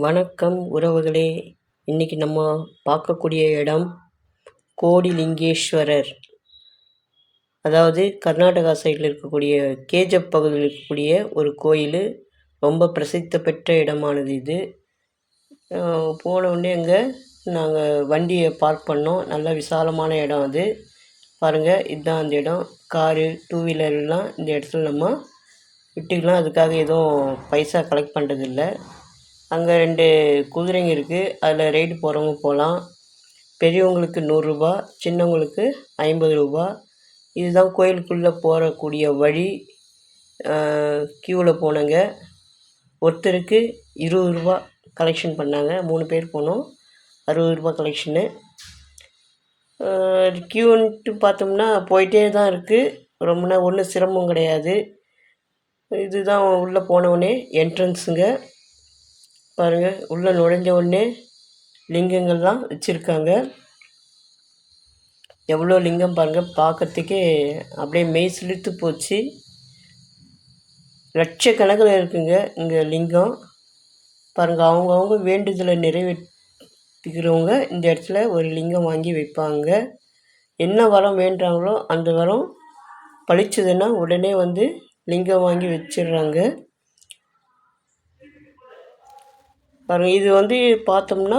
வணக்கம் உறவுகளே. இன்றைக்கி நம்ம பார்க்கக்கூடிய இடம் கோடிலிங்கேஸ்வரர். அதாவது கர்நாடகா சைடில் இருக்கக்கூடிய கேஜப் பகுதியில் இருக்கக்கூடிய ஒரு கோயில். ரொம்ப பிரசித்தி பெற்ற இடமானது இது. போன உடனே அங்கே நாங்கள் வண்டியை பார்க் பண்ணோம். நல்ல விசாலமான இடம் அது. பாருங்கள், இதுதான் அந்த இடம். காரு, டூ வீலர்லாம் இந்த இடத்துல நம்ம விட்டுக்கலாம். அதுக்காக எதுவும் பைசா கலெக்ட் பண்ணுறதில்லை. அங்கே 2 குதிரைங்க இருக்குது. அதில் ரைடு போகிறவங்க போகலாம். பெரியவங்களுக்கு 100 ரூபா, சின்னவங்களுக்கு 50 ரூபா. இதுதான் கோயிலுக்குள்ளே போகக்கூடிய வழி. க்யூவில் போனங்க. ஒருத்தருக்கு 20 ரூபா கலெக்ஷன் பண்ணாங்க. 3 பேர் போனோம். 60 ரூபா கலெக்ஷனு. க்யூன்ட்டு பார்த்தோம்னா போயிட்டே தான் இருக்குது. ரொம்ப ஒன்றும் சிரமம் கிடையாது. இதுதான் உள்ளே போனவுடனே என்ட்ரன்ஸுங்க. பாருங்கள், உள்ளே நுழைஞ்ச உடனே லிங்கங்கள்லாம் வச்சுருக்காங்க. எவ்வளோ லிங்கம் பாருங்கள், பார்க்கறதுக்கே அப்படியே மெய் சிலிர்த்து போச்சு. லட்சக்கணக்கில் இருக்குங்க இங்கே லிங்கம். பாருங்கள், அவங்கவுங்க வேண்டுதலை நிறைவேற்றிக்கிறவங்க இந்த இடத்துல ஒரு லிங்கம் வாங்கி வைப்பாங்க. என்ன வரம் வேண்டுறாங்களோ அந்த வரம் பழிச்சதுன்னா உடனே வந்து லிங்கம் வாங்கி வச்சிடுறாங்க. பாருங்கள், இது வந்து பார்த்தோம்னா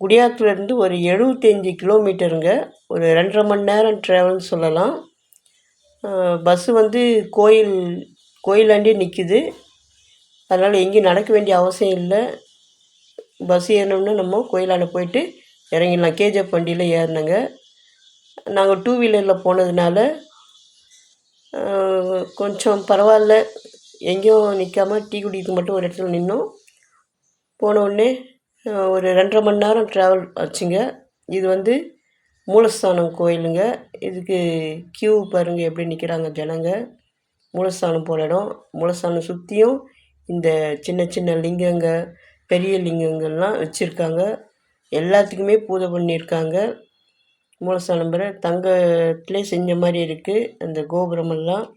குடியாத்துலேருந்து ஒரு 75 கிலோமீட்டருங்க. ஒரு 2.5 மணி நேரம் ட்ராவல்னு சொல்லலாம். பஸ்ஸு வந்து கோயிலாண்டே நிற்கிது. அதனால் எங்கேயும் நடக்க வேண்டிய அவசியம் இல்லை. பஸ் ஏறினோம்னா நம்ம கோயிலாண்ட போயிட்டு இறங்கிடலாம். கேஜப் வண்டியில் ஏறினங்க. நாங்கள் டூ வீலரில் போனதுனால கொஞ்சம் பரவாயில்ல. எங்கேயும் நிற்காம டீ குடிக்கு மட்டும் ஒரு இடத்துல நின்னோம். போன உடனே ஒரு 2.5 மணி நேரம் ட்ராவல் ஆச்சுங்க. இது வந்து மூலஸ்தானம் கோயிலுங்க. இதுக்கு க்யூ பாருங்கள் எப்படி நிற்கிறாங்க ஜனங்க. மூலஸ்தானம் போகிற இடம். மூலஸ்தானம் சுற்றியும் இந்த சின்ன சின்ன லிங்கங்க, பெரிய லிங்கங்கள்லாம் வச்சுருக்காங்க. எல்லாத்துக்குமே பூஜை பண்ணியிருக்காங்க. மூலஸ்தானம் பேர் தங்கத்திலே செஞ்ச மாதிரி இருக்குது அந்த கோபுரமெல்லாம்.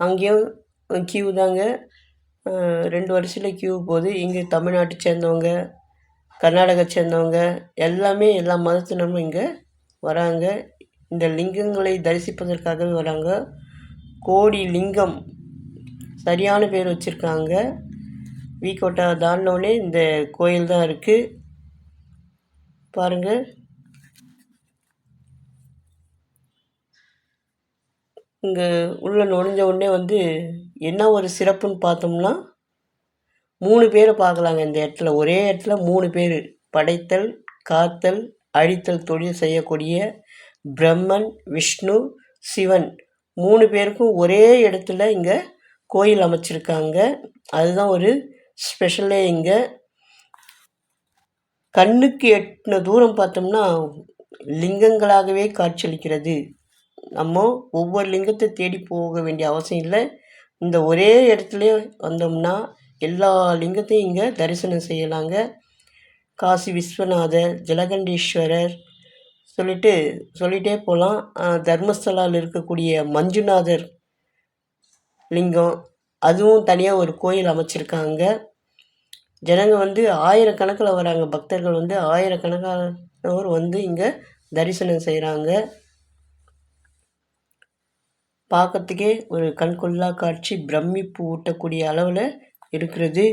அங்கேயும் க்யூ தாங்க. 2 வரிசையில் க்யூ போகுது. இங்கே தமிழ்நாட்டை சேர்ந்தவங்க, கர்நாடகா சேர்ந்தவங்க எல்லாமே எல்லா மதத்தினரும் இங்கே வராங்க. இந்த லிங்கங்களை தரிசிப்பதற்காகவே வராங்க. கோடி லிங்கம் சரியான பேர் வச்சுருக்காங்க. வீக்கோட்டா தாண்டினோடனே இந்த கோயில் தான் இருக்குது. பாருங்கள், இங்கே உள்ளே நுழைஞ்ச உடனே வந்து என்ன ஒரு சிறப்புன்னு பார்த்தோம்னா 3 பேரை பார்க்கலாங்க இந்த இடத்துல. ஒரே இடத்துல 3 பேர். படைத்தல், காத்தல், அழித்தல் தொழில் செய்யக்கூடிய பிரம்மன், விஷ்ணு, சிவன் 3 பேருக்கும் ஒரே இடத்துல இங்கே கோயில் அமைச்சிருக்காங்க. அதுதான் ஒரு ஸ்பெஷலே. இங்கே கண்ணுக்கு எட்டின தூரம் பார்த்தோம்னா லிங்கங்களாகவே காட்சியளிக்கிறது. நம்ம ஒவ்வொரு லிங்கத்தை தேடி போக வேண்டிய அவசியம் இல்லை. இந்த ஒரே இடத்துல வந்தோம்னா எல்லா லிங்கத்தையும் இங்கே தரிசனம் செய்யலாங்க. காசி விஸ்வநாதர், ஜலகண்டீஸ்வரர் சொல்லிகிட்டே போகலாம். தர்மஸ்தலாவில் இருக்கக்கூடிய மஞ்சுநாதர் லிங்கம், அதுவும் தனியாக ஒரு கோயில் அமைச்சிருக்காங்க. ஜனங்க வந்து ஆயிரக்கணக்கில் வராங்க. பக்தர்கள் வந்து ஆயிரக்கணக்கானவர் வந்து இங்கே தரிசனம் செய்கிறாங்க. பார்க்கறதுக்கே ஒரு கண்கொள்ளா காட்சி, பிரமிப்பு ஊட்டக்கூடிய அளவில் இருக்கிறது.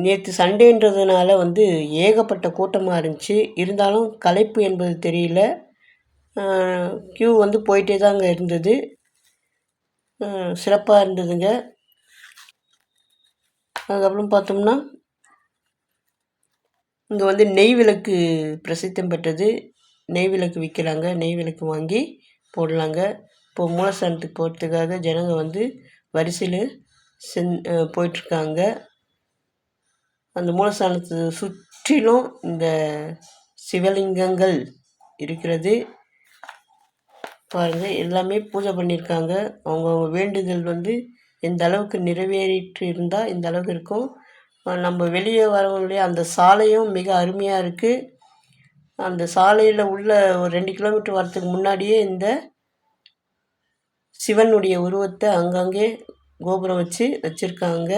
நேற்று சண்டேன்றதுனால வந்து ஏகப்பட்ட கூட்டமாக இருந்துச்சு. இருந்தாலும் களைப்பு என்பது தெரியல. க்யூ வந்து போயிட்டே தாங்க இருந்தது. சிறப்பாக இருந்ததுங்க. அதுக்கப்புறம் பார்த்தோம்னா இங்கே வந்து நெய் விளக்கு பிரசித்தம் பெற்றது. நெய் விளக்கு விற்கிறாங்க. நெய் விளக்கு வாங்கி போடலாங்க. இப்போது மூலஸ்தானத்துக்கு போகிறதுக்காக ஜனங்க வந்து வரிசையில் போயிட்டுருக்காங்க. அந்த மூலஸ்தானத்தை சுற்றிலும் இந்த சிவலிங்கங்கள் இருக்கிறது. பாருங்கள், எல்லாமே பூஜை பண்ணியிருக்காங்க. அவங்கவுங்க வேண்டுதல் வந்து எந்த அளவுக்கு நிறைவேறிட்டு இருந்தால் இந்த அளவுக்கு இருக்கும். நம்ம வெளியே வரவங்களே அந்த சாலையும் மிக அருமையாக இருக்குது. அந்த சாலையில் உள்ள ஒரு 2 கிலோமீட்டர் வரத்துக்கு முன்னாடியே இந்த சிவனுடைய உருவத்தை அங்கங்கே கோபுரம் வச்சுருக்காங்க.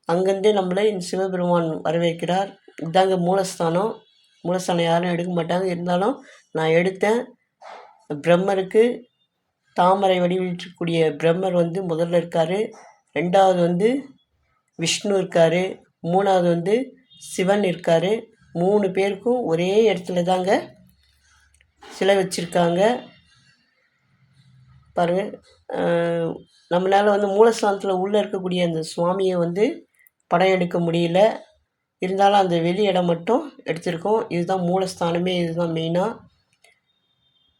அங்கேருந்தே நம்மளை சிவபெருமான் வரவேற்கிறார். இதாங்க மூலஸ்தானம். மூலஸ்தானம் யாரும் எடுக்க மாட்டாங்க, இருந்தாலும் நான் எடுத்தேன். பிரம்மருக்கு தாமரை வடிவிலிருக்கக்கூடிய பிரம்மர் வந்து முதல்ல இருக்கார். 2வது விஷ்ணு இருக்கார். 3வது சிவன் இருக்கார். 3 பேருக்கும் ஒரே இடத்துல தாங்க சிலை வச்சுருக்காங்க. பாருங்கள், நம்மளால் மூலஸ்தானத்தில் உள்ளே இருக்கக்கூடிய அந்த சுவாமியை படம் எடுக்க முடியல. இருந்தாலும் அந்த வெளி இடம் மட்டும் எடுத்திருக்கோம். இதுதான் மூலஸ்தானமே, இதுதான் மெயினாக.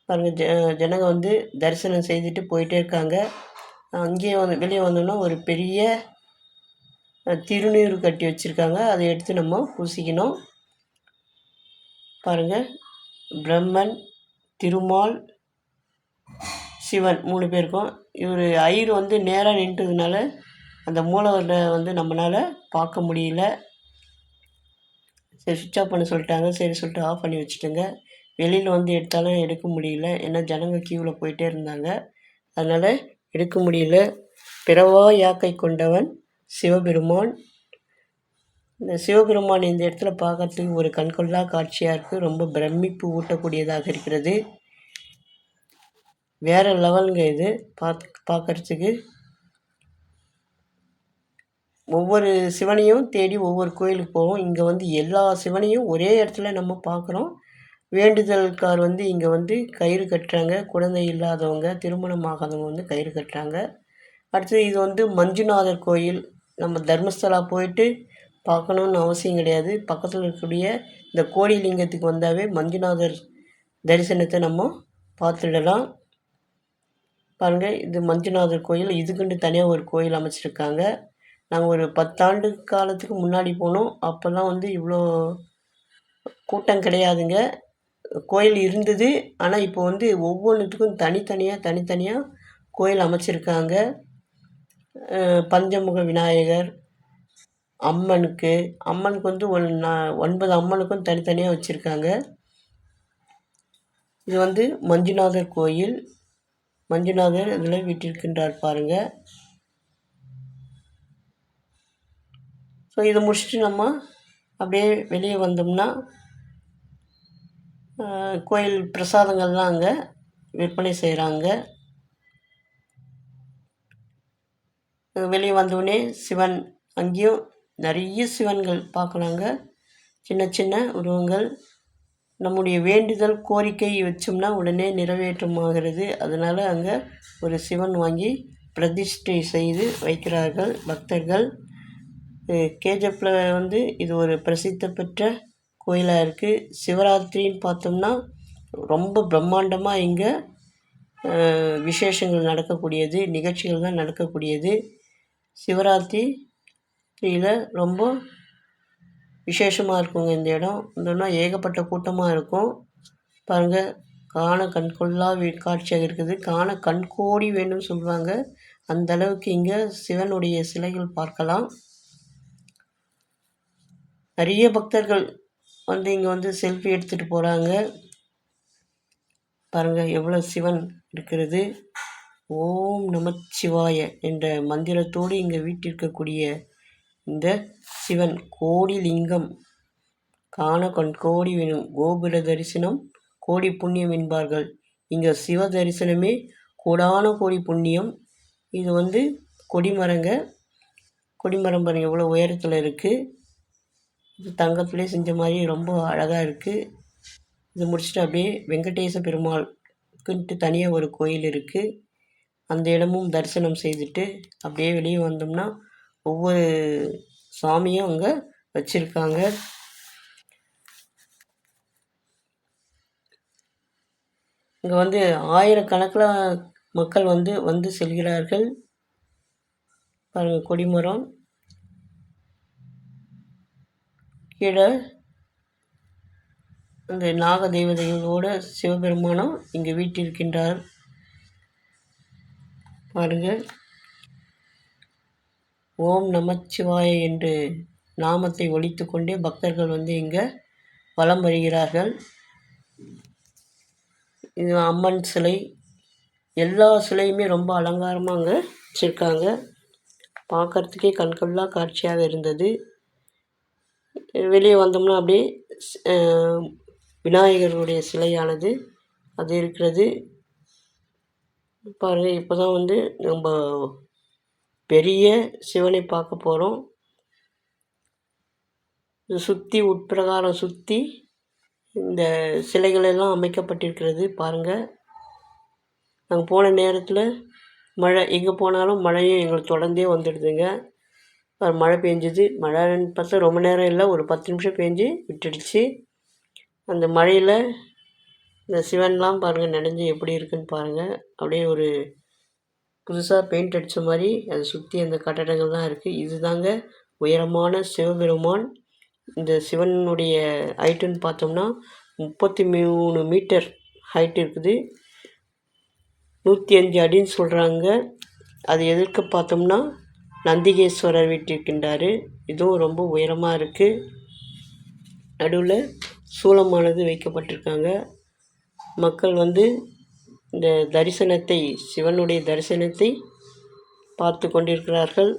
பாருங்கள், ஜனங்க தரிசனம் செய்துட்டு போயிட்டே இருக்காங்க. அங்கேயே வெளியே வந்தோன்னா ஒரு பெரிய திருநீறு கட்டி வச்சுருக்காங்க. அதை எடுத்து நம்ம பூசிக்கணும். பாருங்கள், பிரம்மன், திருமால், சிவன் 3 பேருக்கும் இவர் ஐயர் நேராக நின்றதுனால அந்த மூலவரை நம்மளால் பார்க்க முடியல. சரி, சுவிட்ச் ஆஃப் பண்ண சொல்லிட்டாங்க. சரி சொல்லிட்டு ஆஃப் பண்ணி வச்சுட்டுங்க. வெளியில் எடுத்தாலும் எடுக்க முடியல, ஏன்னா ஜனங்க க்யூவில் போயிட்டே இருந்தாங்க. அதனால் எடுக்க முடியல. பிறவா யாக்கை கொண்டவன் சிவபெருமான். இந்த சிவபெருமான் இந்த இடத்துல பார்க்கறதுக்கு ஒரு கண்கொள்ளா காட்சியாக இருக்குது. ரொம்ப பிரமிப்பு ஊட்டக்கூடியதாக இருக்கிறது. வேறு லெவலுங்க இது பார்க்குறதுக்கு. ஒவ்வொரு சிவனையும் தேடி ஒவ்வொரு கோயிலுக்கு போவோம். இங்கே எல்லா சிவனையும் ஒரே இடத்துல நம்ம பார்க்குறோம். வேண்டுதல்கார் இங்கே கயிறு கட்டுறாங்க. குழந்தை இல்லாதவங்க, திருமணம் ஆகாதவங்க கயிறு கட்டுறாங்க. அடுத்தது இது மஞ்சுநாதர் கோயில். நம்ம தர்மஸ்தலா போயிட்டு பார்க்கணுன்னு அவசியம் கிடையாது. பக்கத்தில் இருக்கக்கூடிய இந்த கோடிலிங்கத்துக்கு வந்தாவே மஞ்சுநாதர் தரிசனத்தை நம்ம பார்த்துடலாம். பாருங்கள், இது மஞ்சுநாதர் கோயில். இதுக்குன்னு தனியாக ஒரு கோயில் அமைச்சிருக்காங்க. நாங்கள் ஒரு 10 ஆண்டு காலத்துக்கு முன்னாடி போனோம். அப்போல்லாம் இவ்வளோ கூட்டம் கிடையாதுங்க. கோயில் இருந்தது. ஆனால் இப்போ ஒவ்வொன்றுத்துக்கும் தனித்தனியாக கோயில் அமைச்சிருக்காங்க. பஞ்சமுக விநாயகர், அம்மனுக்கு 9 அம்மனுக்கும் தனித்தனியாக வச்சுருக்காங்க. இது மஞ்சுநாதர் கோயில். மஞ்சுநாதர் இதில் வீட்டிருக்கின்றார் பாருங்கள். ஸோ இதை முடிச்சுட்டு நம்ம அப்படியே வெளியே வந்தோம்னா கோயில் பிரசாதங்கள்லாம் அங்கே விற்பனை செய்கிறாங்க. வெளியே வந்தோடனே சிவன், அங்கேயும் நிறைய சிவன்கள் பார்க்கலாங்க. சின்ன சின்ன உருவங்கள். நம்முடைய வேண்டுதல் கோரிக்கை வச்சோம்னா உடனே நிறைவேற்றமாகிறது. அதனால் அங்கே ஒரு சிவன் வாங்கி பிரதிஷ்டை செய்து வைக்கிறார்கள் பக்தர்கள். கேஜப்பில் இது ஒரு பிரசித்தி பெற்ற கோயிலாக இருக்குது. சிவராத்திரின்னு பார்த்தோம்னா ரொம்ப பிரம்மாண்டமாக இங்கே விசேஷங்கள் நடக்கக்கூடியது, நிகழ்ச்சிகள் தான் நடக்கக்கூடியது. சிவராத்திரியில் ரொம்ப விசேஷமாக இருக்குங்க இந்த இடம். இந்த ஏகப்பட்ட கூட்டமாக இருக்கும். பாருங்கள், காண கண்கொள்ளா காட்சியாக இருக்குது. காண கண்கோடி வேணும்னு சொல்லுவாங்க. அந்த அளவுக்கு இங்கே சிவனுடைய சிலைகள் பார்க்கலாம். நிறைய பக்தர்கள் இங்கே செல்ஃபி எடுத்துகிட்டு போகிறாங்க. பாருங்கள், எவ்வளோ சிவன் இருக்கிறது. ஓம் நமச்சிவாய என்ற மந்திரத்தோடு இங்கே வீட்டிற்கக்கூடிய இந்த சிவன் கோடி லிங்கம். காண கண்கோடி வேணும். கோபுர தரிசனம் கோடி புண்ணியம் என்பார்கள். இங்கே சிவ தரிசனமே கோடான கோடி புண்ணியம். இது கொடிமரங்க. கொடிமரம் பாருங்கள் எவ்வளோ உயரத்தில் இருக்குது. இது தங்கத்துலேயே செஞ்ச மாதிரி ரொம்ப அழகாக இருக்குது. இது முடிச்சுட்டு அப்படியே வெங்கடேச பெருமாளுக்குன்ட்டு தனியாக ஒரு கோயில் இருக்குது. அந்த இடமும் தரிசனம் செய்துட்டு அப்படியே வெளியே வந்தோம்னா ஒவ்வொரு சாமியும் அங்கே வச்சுருக்காங்க. இங்கே ஆயிரக்கணக்கில் மக்கள் வந்து செல்கிறார்கள். பாருங்கள், கொடிமரம். கீழே அந்த நாக தேவதைகளோட சிவபெருமானம் இங்கே வீட்டிருக்கின்றார். பாருங்கள், ஓம் நமச்சிவாய என்று நாமத்தை ஒலித்து கொண்டே பக்தர்கள் இங்கே வலம் வருகிறார்கள். இது அம்மன் சிலை. எல்லா சிலையுமே ரொம்ப அலங்காரமாக அங்கே வச்சுருக்காங்க. பார்க்குறதுக்கே கண்கொள்ளா காட்சியாக இருந்தது. வெளியே வந்தோம்னா அப்படியே விநாயகருடைய சிலையானது அது இருக்கிறது. பாருங்கள், இப்போ தான் வந்து நம்ம பெரிய சிவனை பார்க்க போகிறோம். இது சுற்றி உட்பிரகாரம் சுற்றி இந்த சிலைகள் எல்லாம் அமைக்கப்பட்டிருக்கிறது. பாருங்கள், நாங்கள் போன நேரத்தில் மழை, எங்கே போனாலும் மழையும் எங்களுக்கு தொடர்ந்தே வந்துடுதுங்க. மழை பெஞ்சுது. மழைன்னு பார்த்தா ரொம்ப நேரம் இல்லை, ஒரு 10 நிமிஷம் பெஞ்சு விட்டுடுச்சு. அந்த மழையில் இந்த சிவன்லாம் பாருங்கள் நனைஞ்சு எப்படி இருக்குன்னு பாருங்கள். அப்படியே ஒரு புதுசாக பெயிண்ட் அடித்த மாதிரி அதை சுற்றி அந்த கட்டடங்கள்லாம் இருக்குது. இது தாங்க உயரமான சிவபெருமான். இந்த சிவனுடைய ஹைட்டுன்னு பார்த்தோம்னா 33 மீட்டர் ஹைட் இருக்குது. 105 அடின்னு சொல்கிறாங்க. அது எதிர்க்க பார்த்தோம்னா நந்திகேஸ்வரர் வீட்டிருக்கின்றார். இதுவும் ரொம்ப உயரமாக இருக்குது. நடுவில் சூலமானது வைக்கப்பட்டிருக்காங்க. மக்கள் வந்து இந்த தரிசனத்தை, சிவனுடைய தரிசனத்தை பார்த்து கொண்டிருக்கிறார்கள்.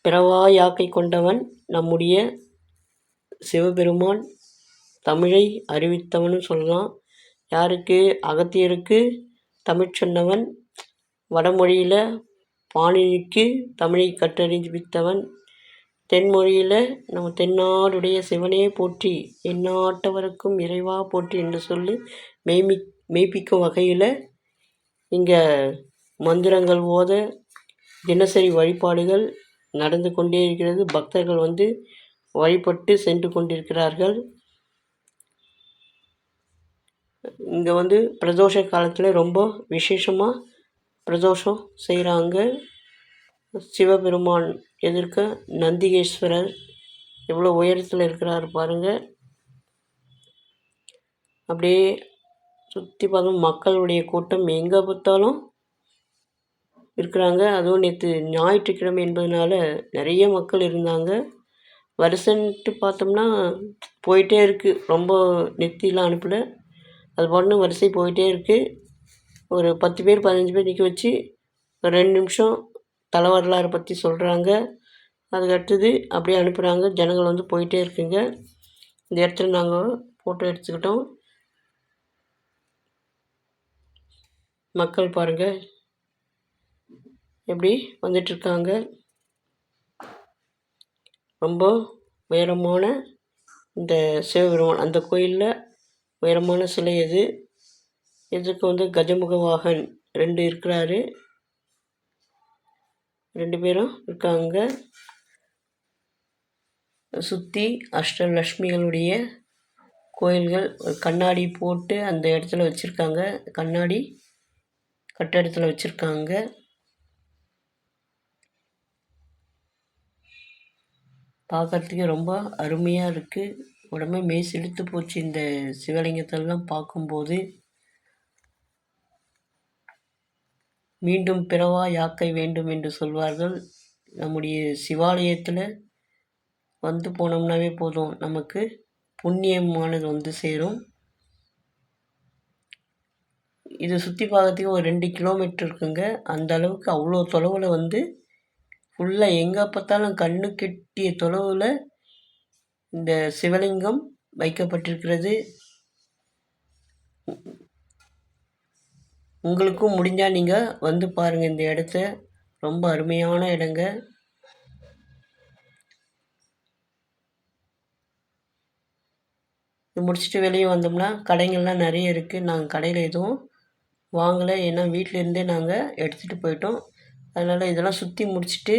பிறவா யாக்கை கொண்டவன் நம்முடைய சிவபெருமான். தமிழை அறிவித்தவனு சொல்லலாம். யாருக்கு? அகத்தியருக்கு தமிழ் சொன்னவன். வடமொழியில் பாணினிக்கு தமிழை கற்றறிவித்தவன். தென்மொழியில் நம்ம தென்னாடுடைய சிவனே போற்றி, எந்நாட்டவருக்கும் இறைவா போற்றி என்று சொல்லி மெய்ப்பிக்கும் வகையில் இங்கே மந்திரங்கள் ஓத தினசரி வழிபாடுகள் நடந்து கொண்டே இருக்கிறது. பக்தர்கள் வந்து வழிபட்டு சென்று கொண்டிருக்கிறார்கள். இங்கே வந்து பிரதோஷ காலத்தில் ரொம்ப விசேஷமாக பிரதோஷம் செய்கிறாங்க. சிவபெருமான் எதிர்க்க நந்திகேஸ்வரர் எவ்வளோ உயரத்தில் இருக்கிறார் பாருங்கள். அப்படியே சுற்றி பார்த்தோம், மக்களுடைய கூட்டம் எங்கே பார்த்தாலும் இருக்கிறாங்க. அதுவும் நேற்று ஞாயிற்றுக்கிழமை என்பதனால நிறைய மக்கள் இருந்தாங்க. வருஷன்ட்டு பார்த்தோம்னா போயிட்டே இருக்குது. ரொம்ப நெத்திலாம் அனுப்பலை, அது பாட்டுன்னு வரிசை போயிட்டே இருக்குது. ஒரு 10 பேர் 15 பேர் நிற்க வச்சு ஒரு 2 நிமிஷம் தலை வரலாறு பற்றி சொல்கிறாங்க. அதுக்கு அடுத்தது அப்படியே அனுப்புகிறாங்க. ஜனங்கள் வந்து போயிட்டே இருக்குங்க. இந்த இடத்துல நாங்கள் ஃபோட்டோ எடுத்துக்கிட்டோம். மக்கள் பாருங்கள் எப்படி வந்துட்டுருக்காங்க. ரொம்ப உயரமான இந்த சிவபெருமான், அந்த கோயிலில் உயரமான சிலை அது. இதுக்கு வந்து கஜமுக வாகன் 2 இருக்கிறாரு, 2 பேரும் இருக்காங்க. சுற்றி அஷ்டலக்ஷ்மிகளுடைய கோயில்கள் கண்ணாடி போட்டு அந்த இடத்துல வச்சுருக்காங்க. கண்ணாடி கட்டடத்தில் வச்சுருக்காங்க. பார்க்குறதுக்கு ரொம்ப அருமையாக இருக்குது. உடம்பே மெய் செலுத்து போச்சு இந்த சிவலிங்கத்தெல்லாம் பார்க்கும்போது. மீண்டும் பிறவா யாக்கை வேண்டும் என்று சொல்வார்கள். நம்முடைய சிவாலயத்தில் வந்து போனோம்னாவே போதும், நமக்கு புண்ணியமானது வந்து சேரும். இதை சுற்றி பார்க்கறதுக்கு ஒரு 2 கிலோமீட்டர் இருக்குங்க. அந்த அளவுக்கு அவ்வளோ தொலைவில் வந்து ஃபுல்லாக எங்கே பார்த்தாலும் கண்ணு கெட்டிய தொலைவில் இந்த சிவலிங்கம் வைக்கப்பட்டிருக்கிறது. உங்களுக்கும் முடிஞ்சால் நீங்கள் வந்து பாருங்கள் இந்த இடத்த. ரொம்ப அருமையான இடங்க. இது முடிச்சுட்டு வெளியே வந்தோம்னா கடைகள்லாம் நிறைய இருக்குது. நாங்கள் கடையில் எதுவும் வாங்கலை, ஏன்னா வீட்டிலேருந்தே நாங்கள் எடுத்துகிட்டு போயிட்டோம். அதனால் இதெல்லாம் சுற்றி முடிச்சுட்டு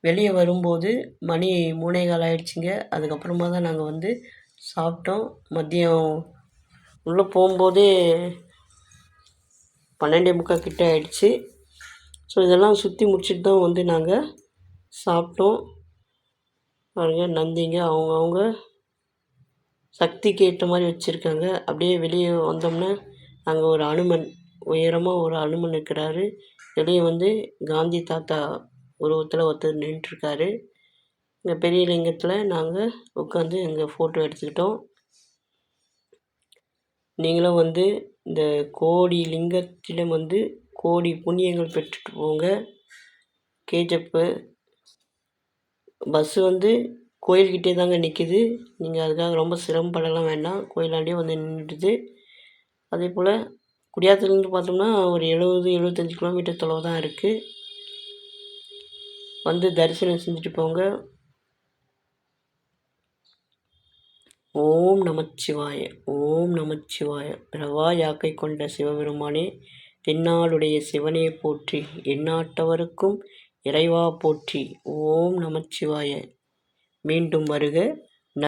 வெளியே வரும்போது மணி 3:15 ஆகிடுச்சிங்க. அதுக்கப்புறமா தான் நாங்கள் வந்து சாப்பிட்டோம். மதியம் உள்ளே போகும்போதே 12:45 கிட்ட ஆகிடுச்சு. ஸோ இதெல்லாம் சுற்றி முடிச்சுட்டு தான் வந்து நாங்கள் சாப்பிட்டோம். பாருங்கள், நந்திங்க அவங்கவுங்க சக்திக்கு ஏற்ற மாதிரி வச்சுருக்காங்க. அப்படியே வெளியே வந்தோம்னா அங்கே ஒரு அனுமன், உயரமாக ஒரு அனுமன் இருக்கிறாரு. வெளியே வந்து காந்தி தாத்தா உருவத்தில் ஒருத்தர் நின்றுட்டுருக்காரு. இந்த பெரிய லிங்கத்தில் நாங்கள் உட்காந்து எங்கள் ஃபோட்டோ எடுத்துக்கிட்டோம். நீங்களும் வந்து இந்த கோடி லிங்கத்திடம் வந்து கோடி புண்ணியங்கள் பெற்றுட்டு போங்க. கேஜப்பு பஸ்ஸு வந்து கோயில்கிட்டே தாங்க நிற்கிது. நீங்கள் அதுக்காக ரொம்ப சிரமப்படலாம் வேண்டாம். கோயிலாண்டே வந்து நின்றுடுது. அதே போல் குடியாத்தத்துலேருந்து பார்த்தோம்னா ஒரு 70-75 கிலோமீட்டர் தொலைவு தான் இருக்குது. வந்து தரிசனம் செஞ்சுட்டு போங்க. ஓம் நமச்சிவாய, ஓம் நமச்சிவாய. பிறவா யாக்கை கொண்ட சிவபெருமானே, தென்னாடுடைய சிவனே போற்றி, எந்நாட்டவருக்கும் இறைவா போற்றி. ஓம் நமச்சிவாய. மீண்டும் வருக.